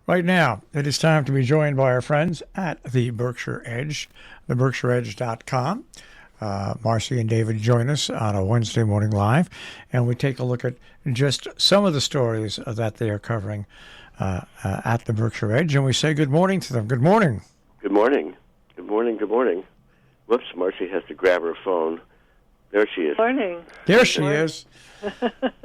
Right now, it is time to be joined by our friends at the Berkshire Edge, theberkshireedge.com. Marcy and David join us on a Wednesday morning live, and we take a look at just some of the stories that they are covering at the Berkshire Edge, and we say good morning to them. Good morning. Good morning. Good morning. Good morning. Whoops, Marcy has to grab her phone. There she is. Morning. There she is.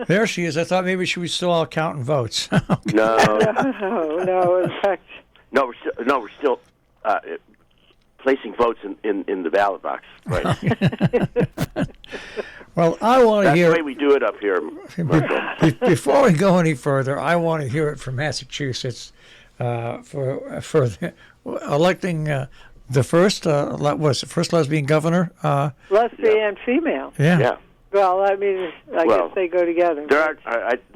There she is. I thought maybe she was still out counting votes. No. No. In fact, we're still placing votes in the ballot box. Right. Well, I want to hear. That's the way we do it up here. Before we go any further, I want to hear it from Massachusetts for electing the first first lesbian governor. lesbian female. Yeah. Well, I mean, I guess they go together. There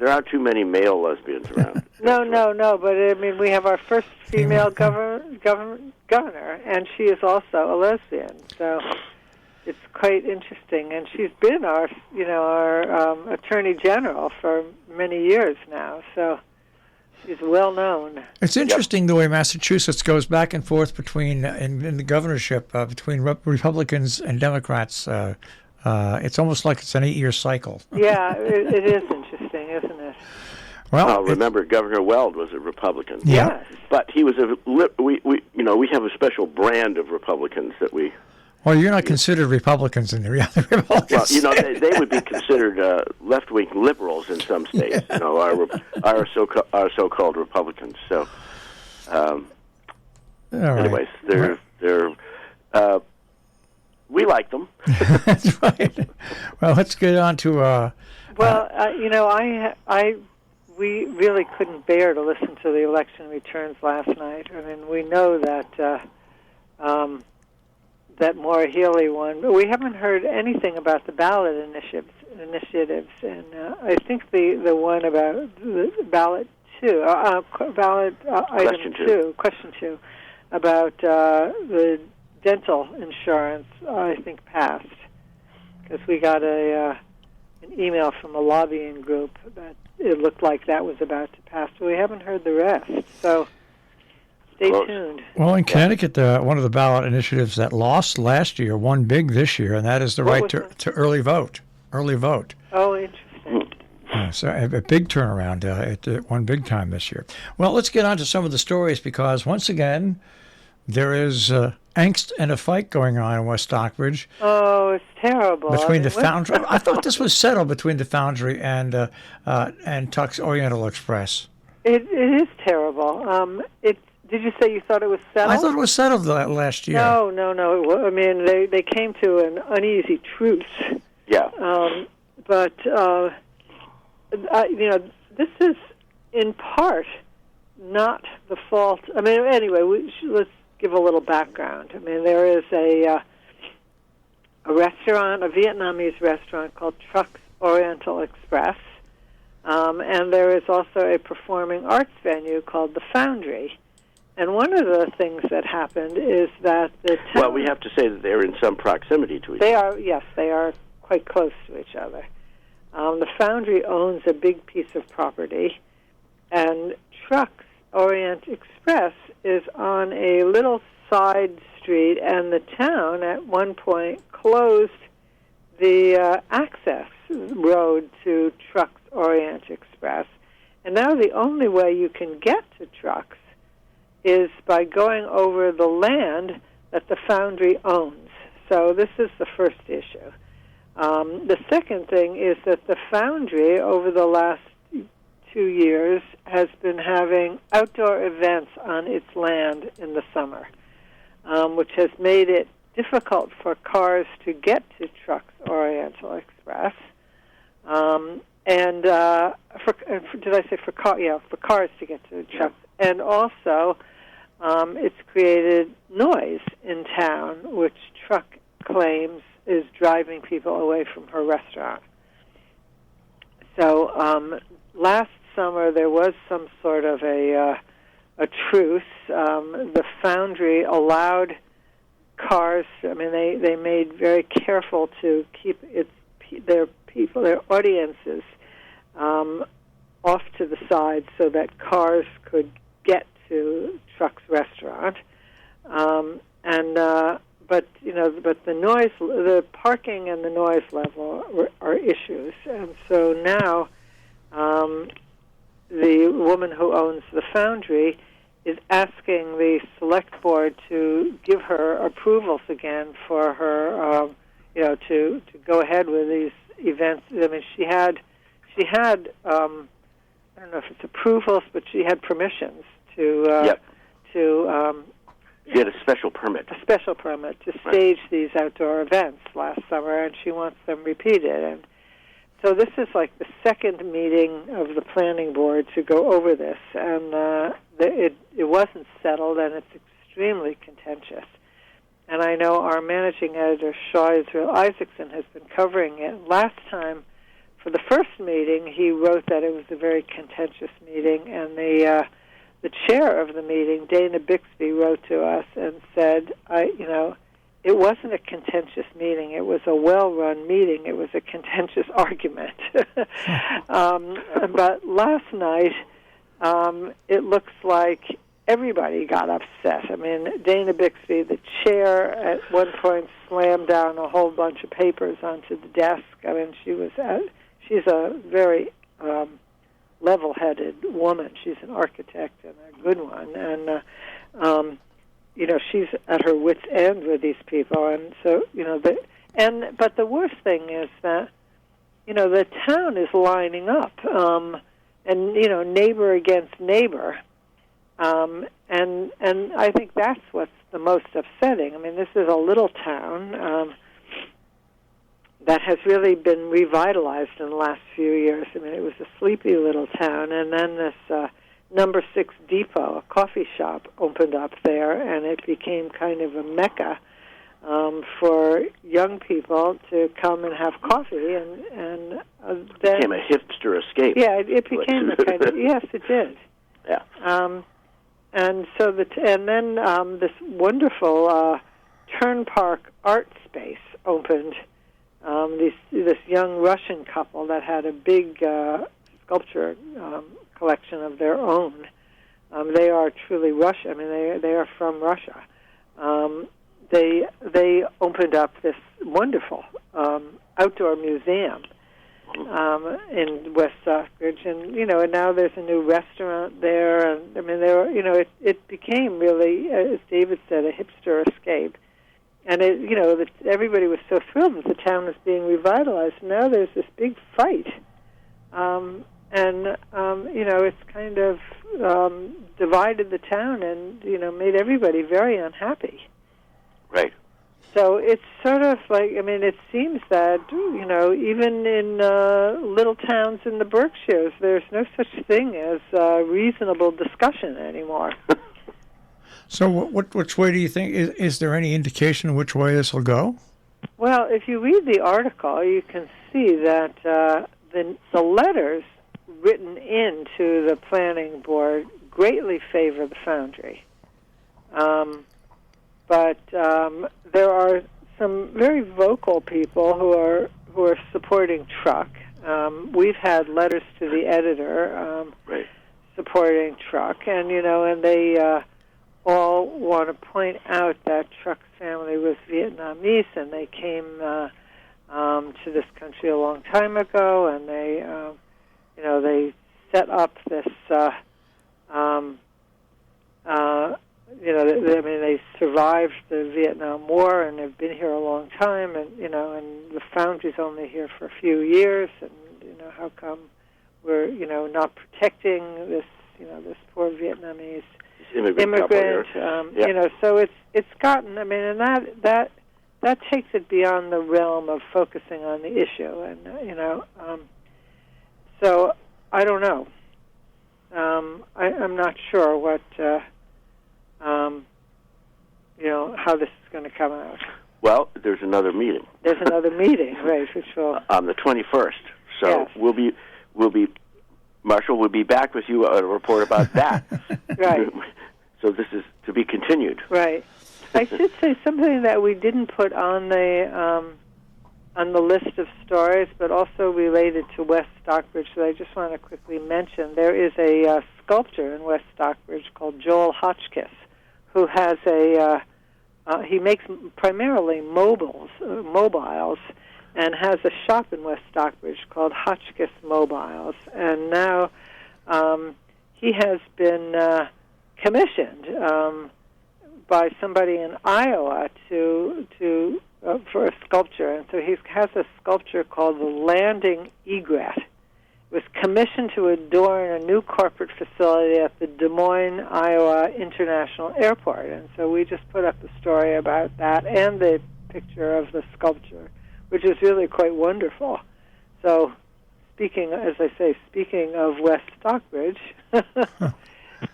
aren't too many male lesbians around. No. But I mean, we have our first female governor, and she is also a lesbian. So it's quite interesting. And she's been our attorney general for many years now. So she's well known. It's interesting the way Massachusetts goes back and forth between in the governorship between Republicans and Democrats. It's almost like it's an 8-year cycle. Yeah, it is interesting, isn't it? Well, remember Governor Weld was a Republican. Yeah, yes. But he was we have a special brand of Republicans that we. Well, you're not considered Republicans in the Republicans. Well, they would be considered left-wing liberals in some states. Yeah. Our so-called Republicans. So, anyways, right. they're we like them. That's right. Well, let's get on to. We really couldn't bear to listen to the election returns last night. I mean, we know that that Maura Healey won, but we haven't heard anything about the ballot initiatives, and I think the one about the ballot item question two, about the dental insurance, I think passed, because we got an email from a lobbying group that it looked like that was about to pass, but we haven't heard the rest. So stay tuned. Well, in Connecticut, one of the ballot initiatives that lost last year won big this year, and that is the right to early vote. Early vote. Oh, interesting. So a big turnaround. It won big time this year. Well, let's get on to some of the stories, because once again, there is angst and a fight going on in West Stockbridge. Oh, it's terrible. Between the Foundry. I thought this was settled between the Foundry and Tuck's Oriental Express. It is terrible. Did you say you thought it was settled? I thought it was settled last year. No. I mean, they came to an uneasy truce. Yeah. But this is in part not the fault. I mean, anyway, let's give a little background. I mean, there is a restaurant, a Vietnamese restaurant called Truck's Oriental Express, and there is also a performing arts venue called the Foundry. And one of the things that happened is that the town... Well, we have to say that they're in some proximity to each other. They are quite close to each other. The Foundry owns a big piece of property, and Truck's Orient Express is on a little side street, and the town at one point closed the access road to Truck's Orient Express. And now the only way you can get to Truck's is by going over the land that the Foundry owns. So this is the first issue. The second thing is that the Foundry, over the last 2 years, has been having outdoor events on its land in the summer, which has made it difficult for cars to get to Truck's Oriental Express. Did I say for cars? Yeah, for cars to get to Truck's. And also, it's created noise in town, which Truck claims is driving people away from her restaurant. So last summer there was some sort of a truce. The Foundry allowed cars. I mean, they made very careful to keep their audiences off to the side so that cars could get to Truck's restaurant, but the noise, the parking and the noise level are issues, and so now the woman who owns the foundry is asking the select board to give her approvals again for her, to go ahead with these events. I mean, she had, I don't know if it's approvals, but she had permissions to, she had a special permit. A special permit to stage these outdoor events last summer, and she wants them repeated. And so this is like the second meeting of the planning board to go over this, and it wasn't settled, and it's extremely contentious. And I know our managing editor, Shaw Israel Isaacson, has been covering it. Last time, for the first meeting, he wrote that it was a very contentious meeting, and the chair of the meeting, Dana Bixby, wrote to us and said, it wasn't a contentious meeting. It was a well-run meeting. It was a contentious argument. But last night, it looks like everybody got upset. I mean, Dana Bixby, the chair, at one point slammed down a whole bunch of papers onto the desk. I mean, she's a very level-headed woman. She's an architect and a good one. And, she's at her wit's end with these people. And so, but the worst thing is that, the town is lining up, and, neighbor against neighbor. And I think that's what's the most upsetting. I mean, this is a little town that has really been revitalized in the last few years. I mean, it was a sleepy little town, and then this Number 6 Depot, a coffee shop, opened up there, and it became kind of a mecca for young people to come and have coffee, and then it became a hipster escape. Yeah, it became a kind of, yes, it did. Yeah. And so then this wonderful Turnpark art space opened. This young Russian couple that had a big sculpture collection of their own. They are truly Russian. I mean, they are from Russia. They opened up this wonderful outdoor museum in West Stockbridge, and and now there's a new restaurant there. And I mean, it became really, as David said, a hipster escape. And everybody was so thrilled that the town was being revitalized. Now there's this big fight. It's kind of divided the town and, made everybody very unhappy. Right. So it's sort of like, I mean, it seems that, even in little towns in the Berkshires, there's no such thing as reasonable discussion anymore. So which way do you think, is there any indication which way this will go? Well, if you read the article, you can see that the letters written into the planning board greatly favor the foundry. But there are some very vocal people who are supporting Truck. We've had letters to the editor right. supporting Truck, and they all want to point out that Truck's family was Vietnamese, and they came to this country a long time ago, and they set up this. They survived the Vietnam War, and they've been here a long time, and and the foundry's only here for a few years, and how come we're not protecting this this poor Vietnamese immigrant, so it's gotten. I mean, and that takes it beyond the realm of focusing on the issue, and so I don't know. I'm not sure what how this is going to come out. Well, there's another meeting. There's another meeting, right? Which will on the 21st. So yes. we'll be. Marshall will be back with you a report about that. Right. So this is to be continued. Right. I should say something that we didn't put on the on the list of stories, but also related to West Stockbridge that I just want to quickly mention. There is a sculptor in West Stockbridge called Joel Hotchkiss, who has he makes primarily mobiles, and has a shop in West Stockbridge called Hotchkiss Mobiles. And now he has been commissioned by somebody in Iowa for a sculpture, and so he has a sculpture called the Landing Egret. It was commissioned to adorn a new corporate facility at the Des Moines, Iowa International Airport, and so we just put up a story about that and the picture of the sculpture, which is really quite wonderful. So, speaking of West Stockbridge,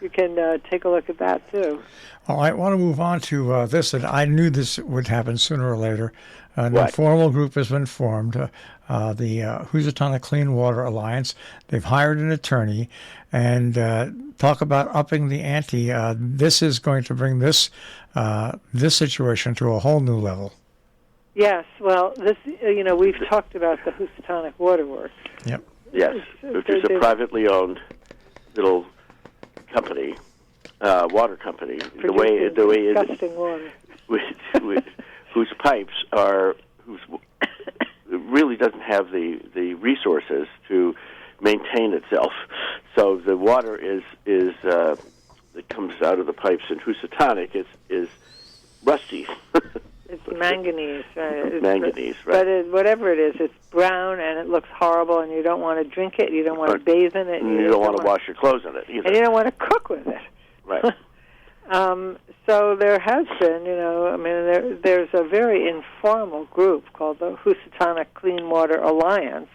you can take a look at that too. Well, I want to move on to this, and I knew this would happen sooner or later. An What? informal group has been formed, the Housatonic Clean Water Alliance. They've hired an attorney, and talk about upping the ante. This is going to bring this situation to a whole new level. Yes, well, this we've talked about the Housatonic Water Works. Yep. Yes, which is a privately owned little company, water company. The way disgusting water. Whose pipes really doesn't have the resources to maintain itself. So the water that comes out of the pipes in Housatonic is rusty. It's manganese, right? Manganese, right. But whatever it is, it's brown and it looks horrible, and you don't want to drink it, you don't want to bathe in it. You don't want to wash your clothes in it either. And you don't want to cook with it. Right. So there has been, there's a very informal group called the Housatonic Clean Water Alliance,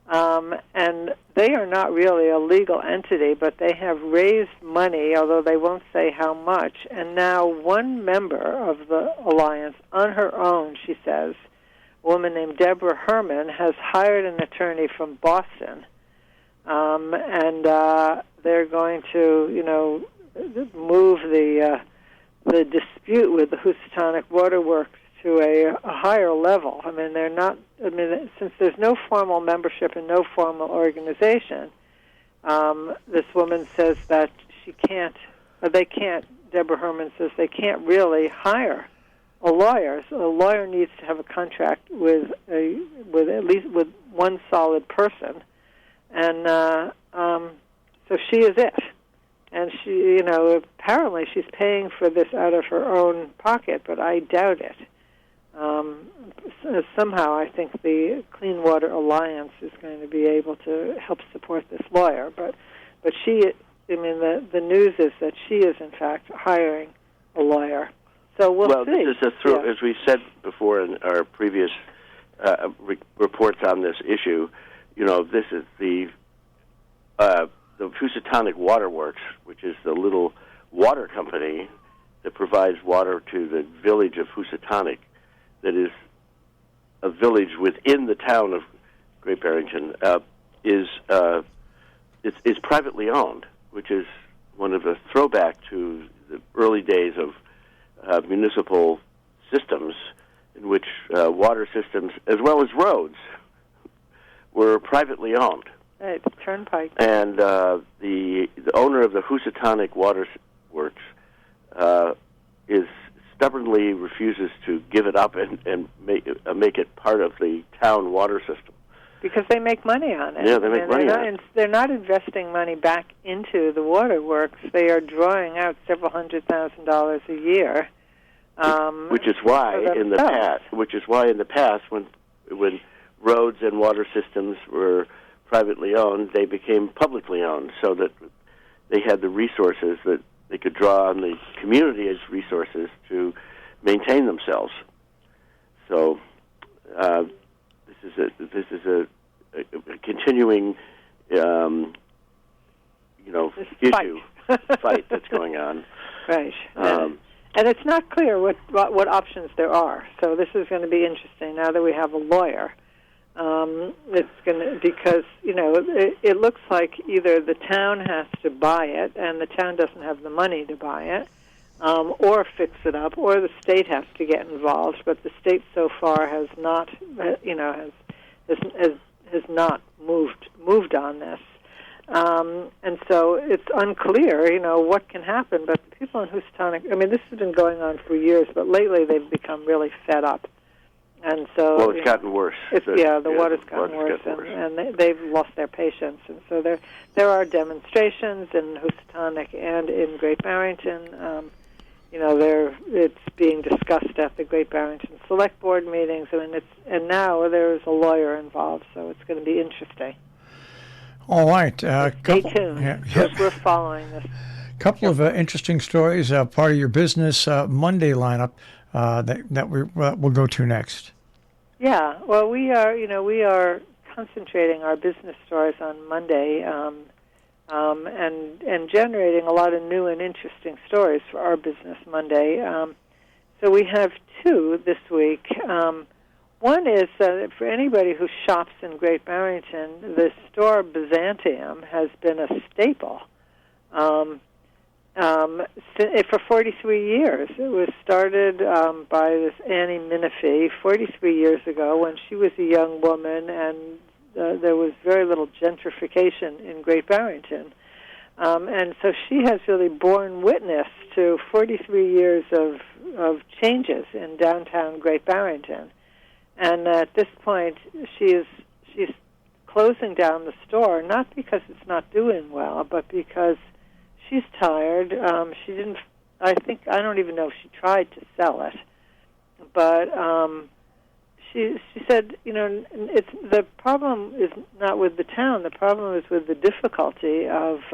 and they are not really a legal entity, but they have raised money, although they won't say how much, and now one member of the alliance, on her own, she says, a woman named Deborah Herman, has hired an attorney from Boston, and they're going to, move the dispute with the Housatonic Water Works to a higher level. Since there's no formal membership and no formal organization, this woman says that Deborah Herman says they can't really hire a lawyer. So a lawyer needs to have a contract with one solid person. And so she is it. And she, apparently she's paying for this out of her own pocket, but I doubt it. Somehow I think the Clean Water Alliance is going to be able to help support this lawyer. But she, the news is that she is in fact hiring a lawyer. So we'll see. This is as we said before in our previous reports on this issue, this is the Housatonic Water Works, which is the little water company that provides water to the village of Housatonic, that is a village within the town of Great Barrington, is privately owned, which is one of the throwback to the early days of municipal systems, in which water systems as well as roads were privately owned. Right, Turnpike. And the owner of the Housatonic Water Works stubbornly refuses to give it up and make it part of the town water system. Because they make money on it. Yeah, they make money on it. They're not investing money back into the waterworks. They are drawing out several $100,000 a year. Which is why in the past, when roads and water systems were privately owned, they became publicly owned, so that they had the resources that they could draw on the community as resources to maintain themselves. So this is a continuing fight that's going on. Right. And it's not clear what options there are. So this is going to be interesting now that we have a lawyer. It's going to, because it looks like either the town has to buy it, and the town doesn't have the money to buy it, or fix it up, or the state has to get involved. But the state so far has not, has not moved on this. And so it's unclear, what can happen. But the people in Housatonic, this has been going on for years, but lately they've become really fed up. And so, well, it's gotten worse. The water's gotten worse, and they've lost their patience. And so there are demonstrations in Housatonic and in Great Barrington. It's being discussed at the Great Barrington Select Board meetings. And now there's a lawyer involved, so it's going to be interesting. All right. Stay tuned, because we're following this. Couple of interesting stories, part of your business Monday lineup that we'll go to next. Yeah, well, we are concentrating our business stories on Monday, and generating a lot of new and interesting stories for our business Monday. So we have two this week. One is for anybody who shops in Great Barrington, the store Byzantium has been a staple for 43 years. It was started by this Annie Minifee 43 years ago when she was a young woman, and there was very little gentrification in Great Barrington. And so she has really borne witness to 43 years of changes in downtown Great Barrington. And at this point, she's closing down the store, not because it's not doing well, but because she's tired. She didn't. I don't even know if she tried to sell it, but she said, it's the problem is not with the town. The problem is with the difficulty of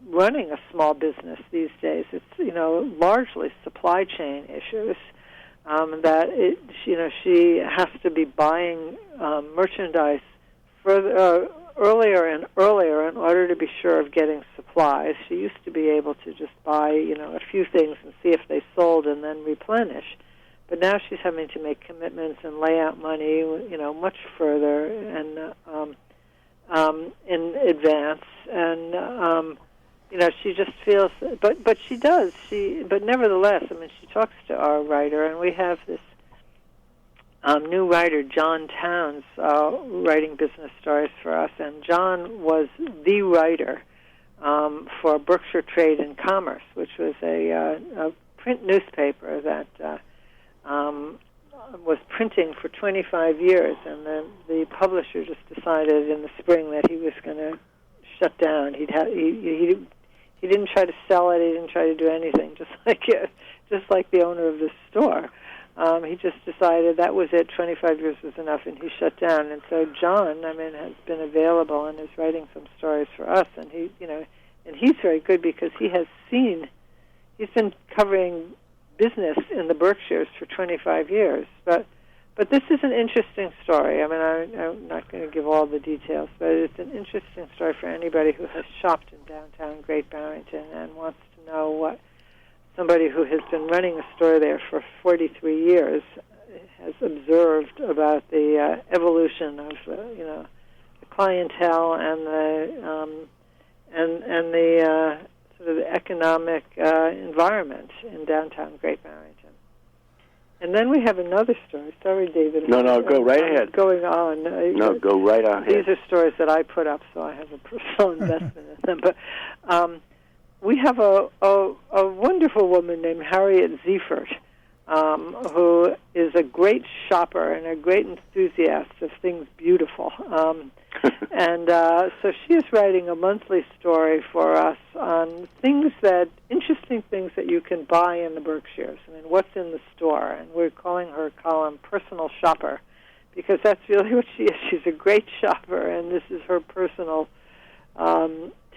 running a small business these days. It's largely supply chain issues. She has to be buying merchandise earlier and earlier in order to be sure of getting supplies. She used to be able to just buy, a few things and see if they sold and then replenish. But now she's having to make commitments and lay out money, much further and in advance. And she just feels, but she does. But nevertheless, she talks to our writer, and we have this new writer, John Towns, writing business stories for us. And John was the writer for Berkshire Trade and Commerce, which was a print newspaper that was printing for 25 years. And then the publisher just decided in the spring that he was going to shut down. He didn't try to sell it. He didn't try to do anything. Just like the owner of the store, he just decided that was it. 25 years was enough, and he shut down. And so John, has been available and is writing some stories for us. And he's very good because he's been covering business in the Berkshires for 25 years. But this is an interesting story. I'm not going to give all the details, but it's an interesting story for anybody who has shopped in downtown Great Barrington and wants to know what somebody who has been running a store there for 43 years has observed about the evolution of the clientele and the sort of the economic environment in downtown Great Barrington. And then we have another story. Sorry, David. No, go right ahead. Going on. Go right ahead. These are stories that I put up, so I have a personal investment in them. But we have a wonderful woman named Harriet Ziefert, who is a great shopper and a great enthusiast of things beautiful. And so she is writing a monthly story for us on interesting things that you can buy in the Berkshires. What's in the store. And we're calling her column Personal Shopper, because that's really what she is. She's a great shopper, and this is her personal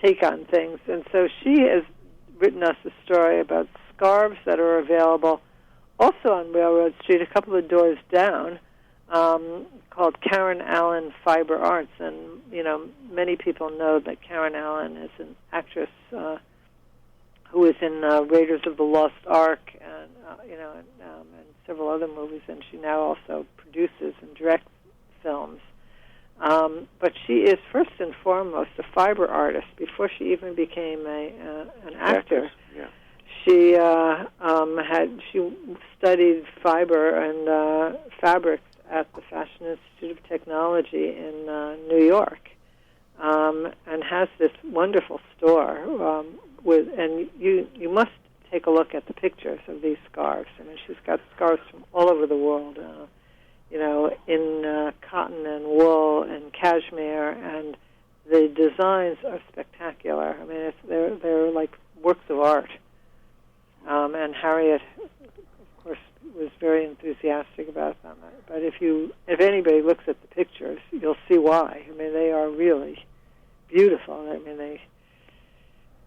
take on things. And so she has written us a story about scarves that are available also on Railroad Street, a couple of doors down, called Karen Allen Fiber Arts. And, many people know that Karen Allen is an actress who is in Raiders of the Lost Ark and several other movies, and she now also produces and directs films. But she is first and foremost a fiber artist before she even became an actor. Yeah. she she studied fiber and fabrics at the Fashion Institute of Technology in New York, and has this wonderful store and you must take a look at the pictures of these scarves. I mean, she's got scarves from all over the world, in cotton and wool and cashmere, and the designs are spectacular. I mean, they're like works of art. And Harriet, of course, was very enthusiastic about them. But if anybody looks at the pictures, you'll see why. I mean, they are really beautiful. I mean,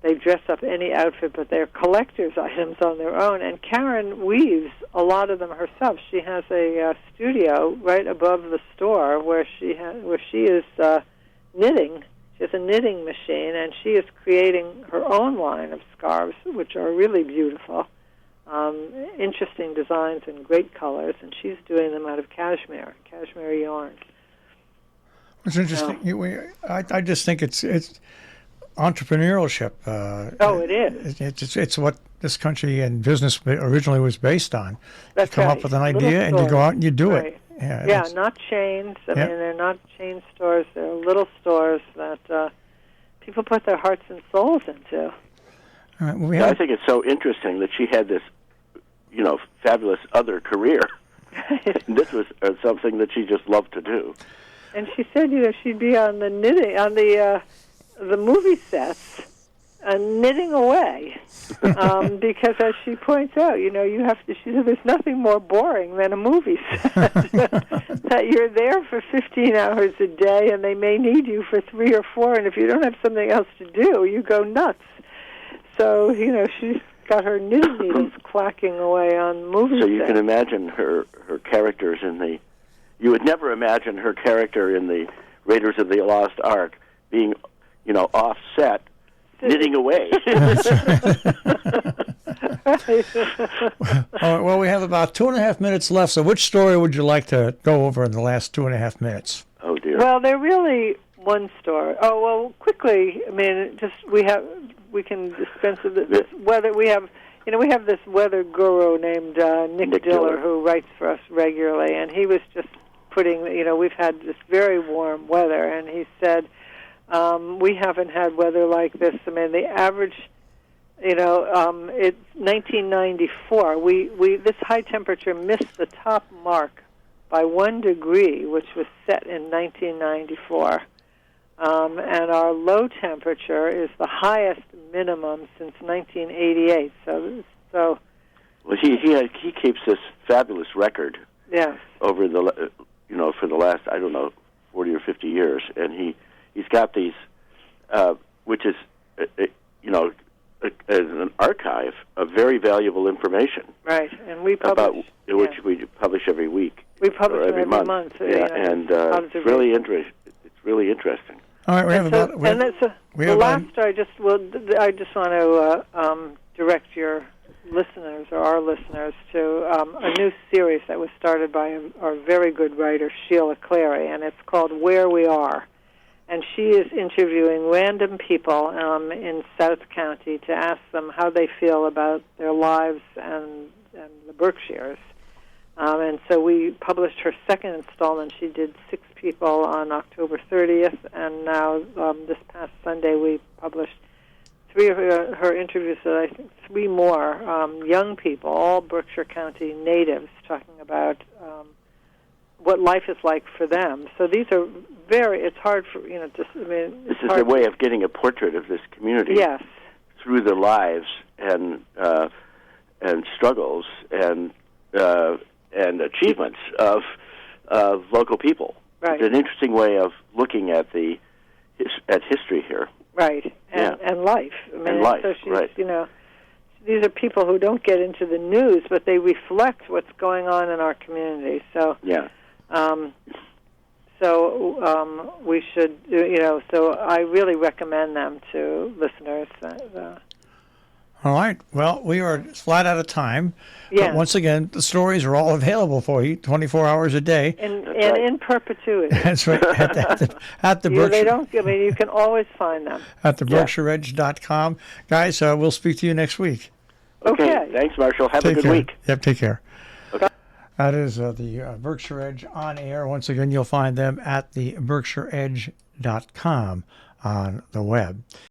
they dress up any outfit, but they're collector's items on their own. And Karen weaves a lot of them herself. She has a studio right above the store where she is knitting. She has a knitting machine, and she is creating her own line of scarves, which are really beautiful, interesting designs and great colors. And she's doing them out of cashmere yarn. It's interesting. I just think it's entrepreneurship. It is. It's what this country and business originally was based on. That's you come right. up with an idea and you go out and you do right. it. Yeah, not chains. I mean, they're not chain stores. They're little stores that people put their hearts and souls into. All right, I think it's so interesting that she had this, fabulous other career. This was something that she just loved to do. And she said, she'd be on the knitting, on the movie sets, knitting away, because as she points out, you have to. She said, "There's nothing more boring than a movie set. That you're there for 15 hours a day, and they may need you for 3 or 4, and if you don't have something else to do, you go nuts." So she's got her knitting needles clacking away on movie sets. So you can imagine her characters in the. You would never imagine her character in the Raiders of the Lost Ark being, offset, knitting away. Well, we have about 2.5 minutes left. So, which story would you like to go over in the last 2.5 minutes? Oh dear. Well, they're really one story. Oh well, quickly. I mean, we can dispense with this weather. We have this weather guru named Nick Diller who writes for us regularly, and he was just putting. We've had this very warm weather, and he said. We haven't had weather like this. I mean, the average, it's 1994. This high temperature missed the top mark by 1 degree, which was set in 1994. And our low temperature is the highest minimum since 1988. So. Well, he keeps this fabulous record. Yes. Over the for the last 40 or 50 years, and He's got these, which is, an archive of very valuable information. Right, and we publish which we publish every week. We publish every month. It's really interesting. It's really interesting. All right, the last story. I just want to direct your listeners or our listeners to a new series that was started by our very good writer Sheila Clary, and it's called Where We Are. And she is interviewing random people in South County to ask them how they feel about their lives and the Berkshires. And so we published her second installment. She did 6 people on October 30th, and now this past Sunday we published 3 of her interviews, and I think 3 more young people, all Berkshire County natives, talking about what life is like for them. So these are it's hard for, this is a way of getting a portrait of this community. Yes. Through the lives and struggles and achievements of local people. Right. It's an interesting way of looking at at history here. Right. And life. And life, so she's, right. These are people who don't get into the news, but they reflect what's going on in our community. So yeah. We should, so I really recommend them to listeners. All right. Well, we are flat out of time. Yeah. But once again, the stories are all available for you 24 hours a day. And in perpetuity. That's right. At the Berkshire. They don't, you can always find them. At the BerkshireEdge.com. Guys, we'll speak to you next week. Okay. Thanks, Marshall. Have a good care. week. Yep, take care. Okay. That is the Berkshire Edge on air. Once again, you'll find them at the berkshireedge.com on the web.